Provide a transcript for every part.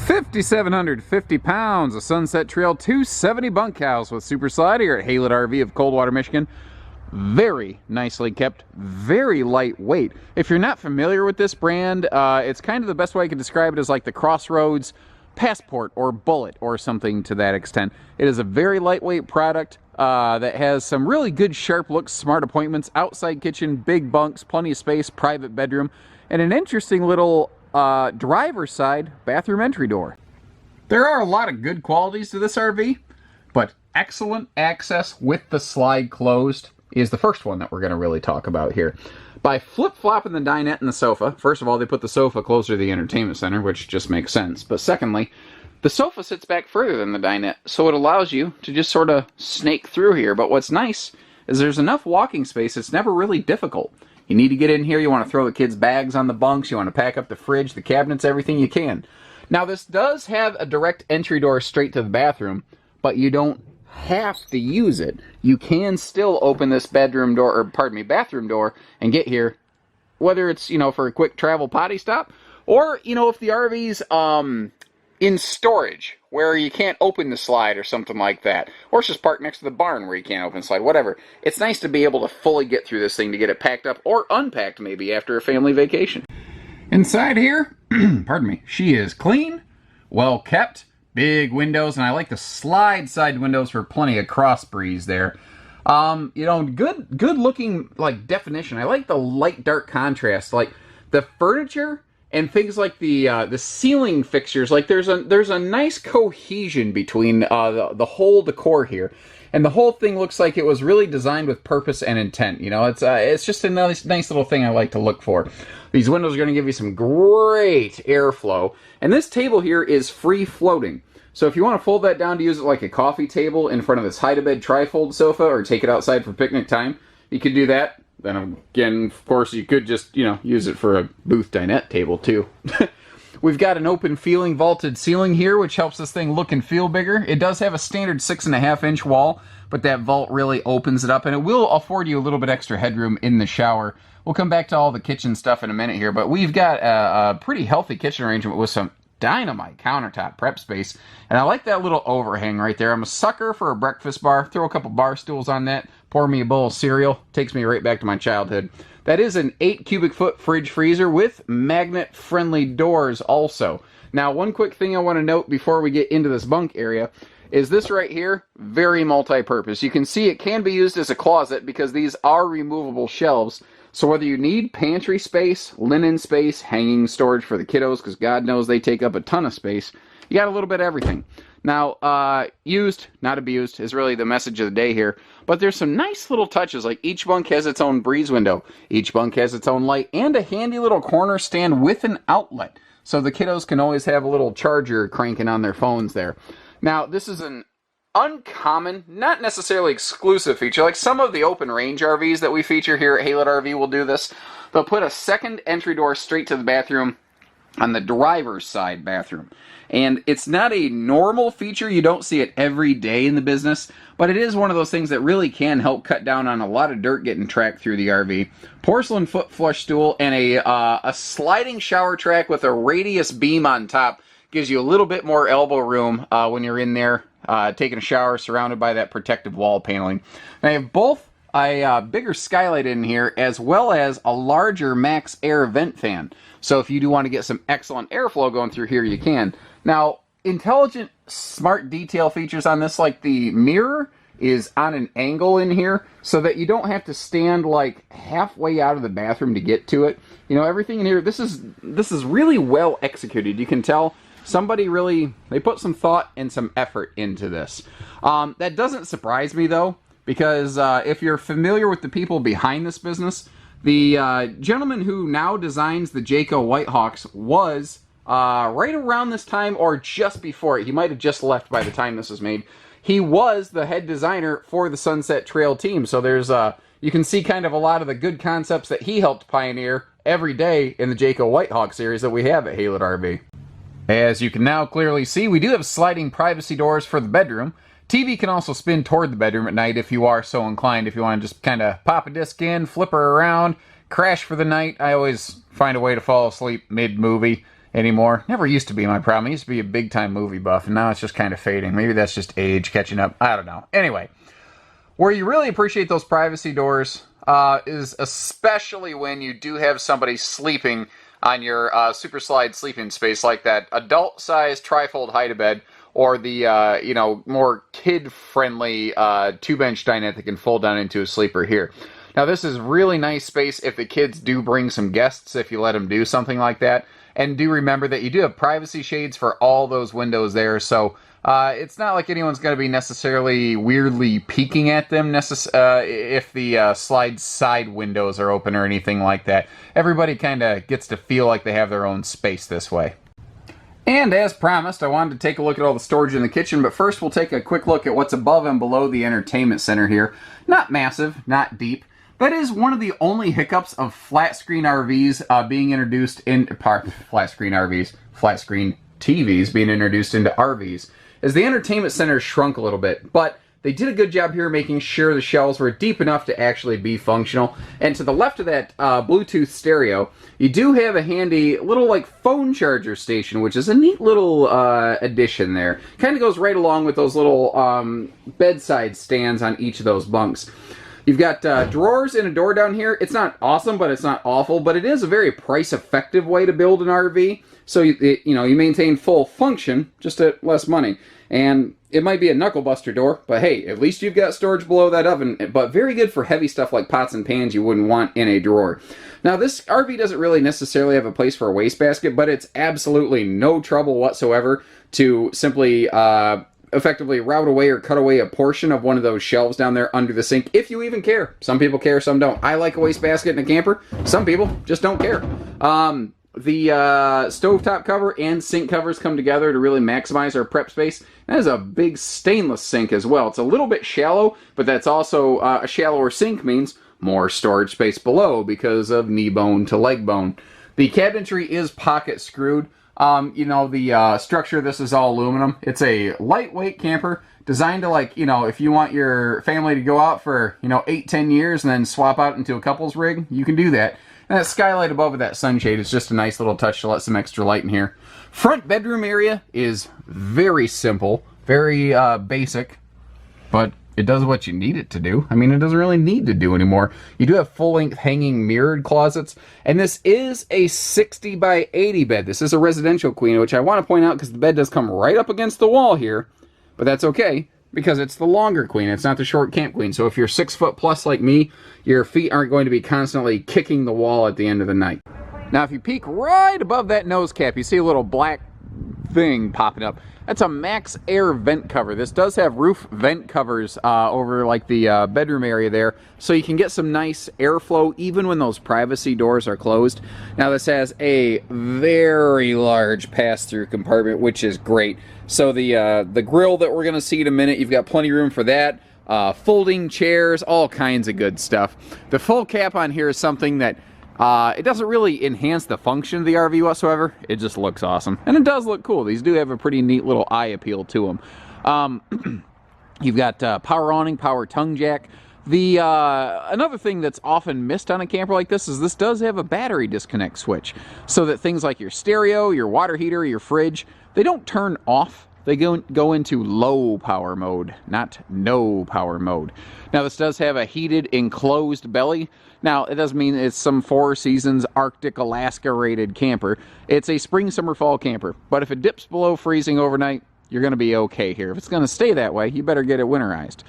5,750 pounds, a Sunset Trail 270 bunkhouse with super slide here at Haylet RV of Coldwater, Michigan. Very nicely kept, very lightweight. If you're not familiar with this brand, it's kind of the best way I can describe it as like the Crossroads Passport or Bullet or something to that extent. It is a very lightweight product that has some really good sharp looks, smart appointments, outside kitchen, big bunks, plenty of space, private bedroom, and an interesting little driver's side bathroom entry door. There are a lot of good qualities to this RV, but excellent access with the slide closed is the first one that we're going to really talk about here. By flip-flopping the dinette and the sofa, first of all, they put the sofa closer to the entertainment center, which just makes sense. But secondly, the sofa sits back further than the dinette, so it allows you to just sort of snake through here. But what's nice is there's enough walking space, it's never really difficult. You need to get in here, you want to throw the kids' bags on the bunks, you want to pack up the fridge, the cabinets, everything you can. Now, this does have a direct entry door straight to the bathroom, but you don't have to use it. You can still open this bathroom door and get here, whether it's, for a quick travel potty stop, or, if the RV's in storage where you can't open the slide or something like that, or it's just parked next to the barn where you can't open the slide, whatever. It's nice to be able to fully get through this thing, to get it packed up or unpacked maybe after a family vacation. Inside here, pardon me, she is clean, well kept, big windows, and I like the slide side windows for plenty of cross breeze there. Good looking like definition. I like the light dark contrast, like the furniture and things like the ceiling fixtures. Like there's a nice cohesion between the whole decor here, and the whole thing looks like it was really designed with purpose and intent. It's just a nice little thing I like to look for. These windows are going to give you some great airflow, and this table here is free floating. So if you want to fold that down to use it like a coffee table in front of this hide-a-bed trifold sofa, or take it outside for picnic time, you could do that. Then again, of course, you could just, use it for a booth dinette table too. We've got an open feeling vaulted ceiling here, which helps this thing look and feel bigger. It does have a standard 6.5-inch wall, but that vault really opens it up, and it will afford you a little bit extra headroom in the shower. We'll come back to all the kitchen stuff in a minute here, but we've got a pretty healthy kitchen arrangement with some dynamite countertop prep space, and I like that little overhang right there. I'm a sucker for a breakfast bar. Throw a couple bar stools on that, pour me a bowl of cereal, takes me right back to my childhood. That is an 8 cubic foot fridge freezer with magnet friendly doors also. Now, one quick thing I want to note before we get into this bunk area is this right here, very multi-purpose. You can see it can be used as a closet because these are removable shelves. So whether you need pantry space, linen space, hanging storage for the kiddos, because God knows they take up a ton of space, you got a little bit of everything. Now, used, not abused, is really the message of the day here. But there's some nice little touches, like each bunk has its own breeze window, each bunk has its own light, and a handy little corner stand with an outlet. So the kiddos can always have a little charger cranking on their phones there. Now, this is an uncommon, not necessarily exclusive feature. Like some of the open range RVs that we feature here at Haylet RV will do this. They'll put a second entry door straight to the bathroom on the driver's side bathroom. And it's not a normal feature. You don't see it every day in the business, but it is one of those things that really can help cut down on a lot of dirt getting tracked through the RV. Porcelain foot flush stool and a sliding shower track with a radius beam on top gives you a little bit more elbow room when you're in there taking a shower surrounded by that protective wall paneling. And I have both a bigger skylight in here as well as a larger max air vent fan. So if you do want to get some excellent airflow going through here, you can. Now, intelligent, smart detail features on this, like the mirror is on an angle in here so that you don't have to stand like halfway out of the bathroom to get to it. Everything in here, this is really well executed. You can tell somebody really, they put some thought and some effort into this. That doesn't surprise me though, because if you're familiar with the people behind this business, the gentleman who now designs the Jayco Whitehawks was right around this time or just before it. He might have just left by the time this was made. He was the head designer for the Sunset Trail team. So there's you can see kind of a lot of the good concepts that he helped pioneer every day in the Jayco Whitehawk series that we have at Haylet RV. As you can now clearly see, we do have sliding privacy doors for the bedroom. TV can also spin toward the bedroom at night if you are so inclined. If you want to just kind of pop a disc in, flip her around, crash for the night. I always find a way to fall asleep mid-movie. anymore. Never used to be my problem. I used to be a big-time movie buff, and now it's just kind of fading. Maybe that's just age catching up. I don't know. Anyway, where you really appreciate those privacy doors is especially when you do have somebody sleeping on your super slide sleeping space, like that adult-sized trifold hide-a-bed, or the more kid-friendly two-bench dinette that can fold down into a sleeper here. Now, this is really nice space if the kids do bring some guests, if you let them do something like that. And do remember that you do have privacy shades for all those windows there, so it's not like anyone's going to be necessarily weirdly peeking at them if the slide side windows are open or anything like that. Everybody kind of gets to feel like they have their own space this way. And as promised, I wanted to take a look at all the storage in the kitchen, but first we'll take a quick look at what's above and below the entertainment center here. Not massive, not deep. That is one of the only hiccups of flat screen RVs being introduced in flat screen TVs being introduced into RVs, as the entertainment center shrunk a little bit, but they did a good job here making sure the shelves were deep enough to actually be functional. And to the left of that Bluetooth stereo, you do have a handy little like phone charger station, which is a neat little addition there. Kind of goes right along with those little bedside stands on each of those bunks. You've got drawers and a door down here. It's not awesome, but it's not awful. But it is a very price-effective way to build an RV. So you maintain full function just at less money. And it might be a knuckle-buster door, but hey, at least you've got storage below that oven. But very good for heavy stuff like pots and pans you wouldn't want in a drawer. Now, this RV doesn't really necessarily have a place for a wastebasket, but it's absolutely no trouble whatsoever to simply effectively route away or cut away a portion of one of those shelves down there under the sink, if you even care. Some people care, some don't. I like a wastebasket in a camper. Some people just don't care. The stovetop cover and sink covers come together to really maximize our prep space. That is a big stainless sink as well. It's a little bit shallow, but that's also a shallower sink means more storage space below because of knee bone to leg bone. The cabinetry is pocket screwed. The structure of this is all aluminum. It's a lightweight camper designed to, if you want your family to go out for, 8-10 years and then swap out into a couple's rig, you can do that. And that skylight above with that sunshade is just a nice little touch to let some extra light in here. Front bedroom area is very simple, very basic, but it does what you need it to do. I mean, it doesn't really need to do anymore. You do have full-length hanging mirrored closets, and this is a 60 by 80 bed. This is a residential queen, which I want to point out because the bed does come right up against the wall here, but that's okay because it's the longer queen. It's not the short camp queen. So if you're 6 foot plus like me, your feet aren't going to be constantly kicking the wall at the end of the night. Now, if you peek right above that nose cap, you see a little black thing popping up. That's a Max Air vent cover. This does have roof vent covers over like the bedroom area there, so you can get some nice airflow even when those privacy doors are closed. Now, this has a very large pass-through compartment, which is great. So the grill that we're going to see in a minute, you've got plenty of room for that. Folding chairs, all kinds of good stuff. The full cap on here is something that it doesn't really enhance the function of the RV whatsoever. It just looks awesome. And it does look cool. These do have a pretty neat little eye appeal to them. You've got power awning, power tongue jack. Another thing that's often missed on a camper like this is this does have a battery disconnect switch. So that things like your stereo, your water heater, your fridge, they don't turn off. They go into low power mode, not no power mode. Now, this does have a heated enclosed belly. Now, it doesn't mean it's some Four Seasons Arctic Alaska rated camper. It's a spring, summer, fall camper. But if it dips below freezing overnight, you're going to be okay here. If it's going to stay that way, you better get it winterized.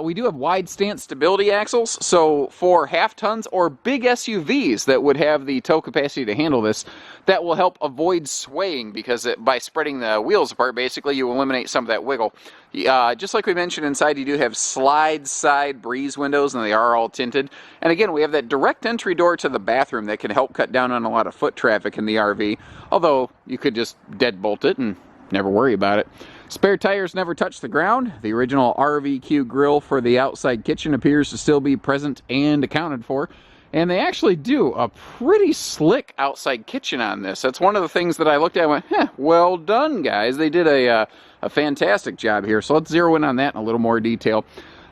We do have wide stance stability axles, so for half tons or big SUVs that would have the tow capacity to handle this, that will help avoid swaying because by spreading the wheels apart, basically you eliminate some of that wiggle. Just like we mentioned inside, you do have slide side breeze windows, and they are all tinted. And again, we have that direct entry door to the bathroom that can help cut down on a lot of foot traffic in the RV, although you could just deadbolt it and never worry about it. Spare tires never touch the ground. The original RVQ grill for the outside kitchen appears to still be present and accounted for. And they actually do a pretty slick outside kitchen on this. That's one of the things that I looked at and went, well done, guys. They did a fantastic job here. So let's zero in on that in a little more detail.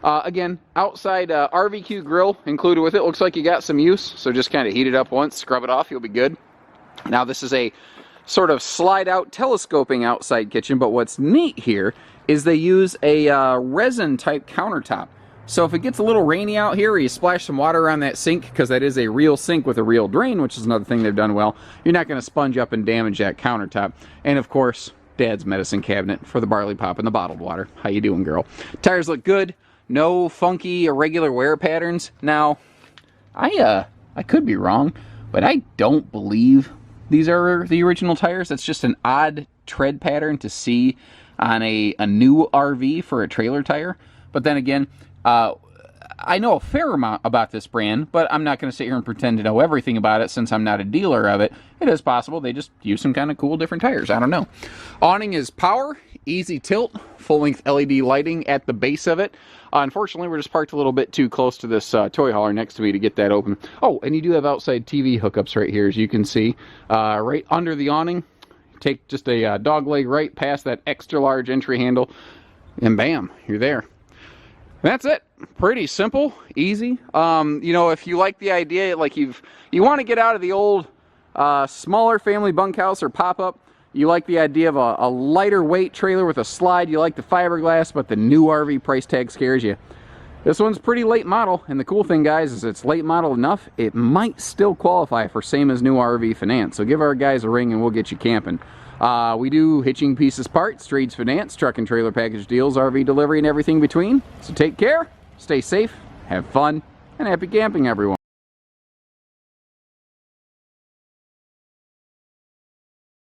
Again, outside RVQ grill included with it. Looks like you got some use. So just kind of heat it up once, scrub it off, you'll be good. Now, this is a sort of slide out telescoping outside kitchen, but what's neat here is they use a resin type countertop. So if it gets a little rainy out here, or you splash some water around that sink, because that is a real sink with a real drain, which is another thing they've done well, you're not going to sponge up and damage that countertop. And of course, Dad's medicine cabinet for the barley pop and the bottled water. How you doing, girl? Tires look good. No funky irregular wear patterns. Now, I could be wrong, but I don't believe these are the original tires. That's just an odd tread pattern to see on a new RV for a trailer tire. But then again, I know a fair amount about this brand, but I'm not going to sit here and pretend to know everything about it since I'm not a dealer of it. It is possible they just use some kind of cool different tires. I don't know. Awning is power, easy tilt, full-length LED lighting at the base of it. Unfortunately, we're just parked a little bit too close to this toy hauler next to me to get that open. Oh, and you do have outside TV hookups right here, as you can see. Right under the awning, take just a dog leg right past that extra large entry handle, and bam, you're there. That's it. Pretty simple, easy. You know, if you like the idea, like you want to get out of the old smaller family bunkhouse or pop-up, you like the idea of a lighter weight trailer with a slide, you like the fiberglass, but the new RV price tag scares you. This one's pretty late model, and the cool thing, guys, is it's late model enough, it might still qualify for same as new RV finance. So give our guys a ring and we'll get you camping. We do hitching pieces, parts, trades finance, truck and trailer package deals, RV delivery, and everything between. So take care, stay safe, have fun, and happy camping, everyone.